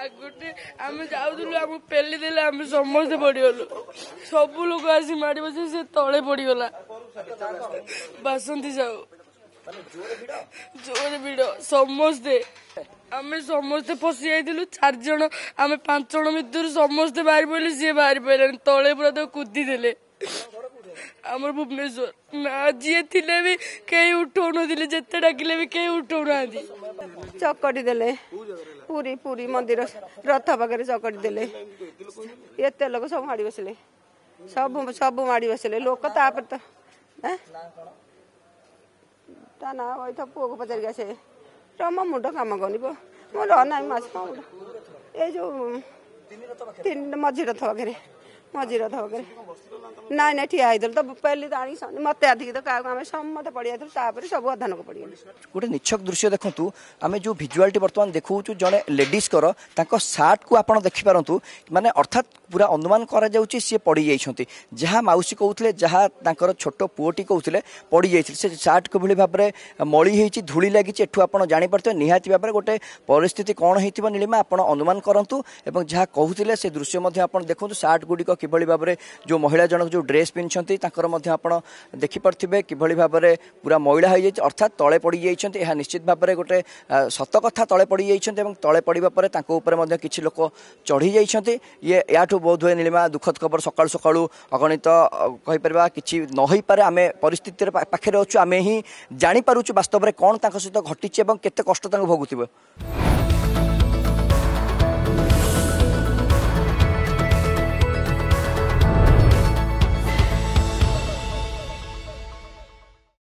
गोटे आम जाऊलु आम पेली देले आम समस्ते पड़गलु सब लोग आसी माड़ी बस से तले पड़गला बासंती जाऊ जोर भिड़ समस्ते आम समस्ते फसी जाइलु 4 जन आम 5 जन भितर समस्ते बाहरी पड़े सी बाहरी पारे तले पूरा तो कुदी देले आमर भुवनेश्वर ना जी थिले भी कई उठौ नथिले जत्ते डाकिले भी कई उठौ नांदी चकटी देले पूरी पूरी मंदिर रथ पाखे चकटी देले एते लोक सब माड़ी बसले सब सब माड़ी बसले लोक तापर तो ता ना वही तो पुओ को पचार गए रम मुंड काम करनी मो ना मास ये जो 3 मझी रथ पाखे ना ना ठिया तो पहले तो मत आधिक तो क्या समत पड़ जाता सब अधान को पड़ गोटे निछक दृश्य देखु आम जो भिजुआलिटी बर्तमान देखु जड़े लेडीज सार्ट को आप देखिपारतु माने अर्थात पूरा अनुमान करा जाउची सी पड़ी जाइछंती जहाँ माउसी कहते जहाँ छोट पुओटी कहते पड़ी जाइछे से सार्ट को भली भाव में मली होती धूली लगी एठू आप जापर निहाती भाव में गोटे परिस्थिति कौन हो नीलिमा आप अनुमान करूँ और जहाँ कहते से दृश्य देखो सार्ट गुड़िक किभली भाव में जो महिला जनक जो ड्रेस पिंधि आप देखिपे किभली भाव में पूरा मैला हो जाए अर्थात तले पड़ जाइछंती यह निश्चित भाव में गोटे सत कथा तले पड़ जाइछंती एवं तले पड़ा पर किसी लोक चढ़ी जाइछंती ये याठू बोध हुए नीलिमा दुखद खबर सकाळु सकाळु अगणित कहीपर कि नई पारे आम परिस्थिति पाखे अच्छु आम ही जापर वास्तव में कौन सहित घटी केते कष्ट भोगुव।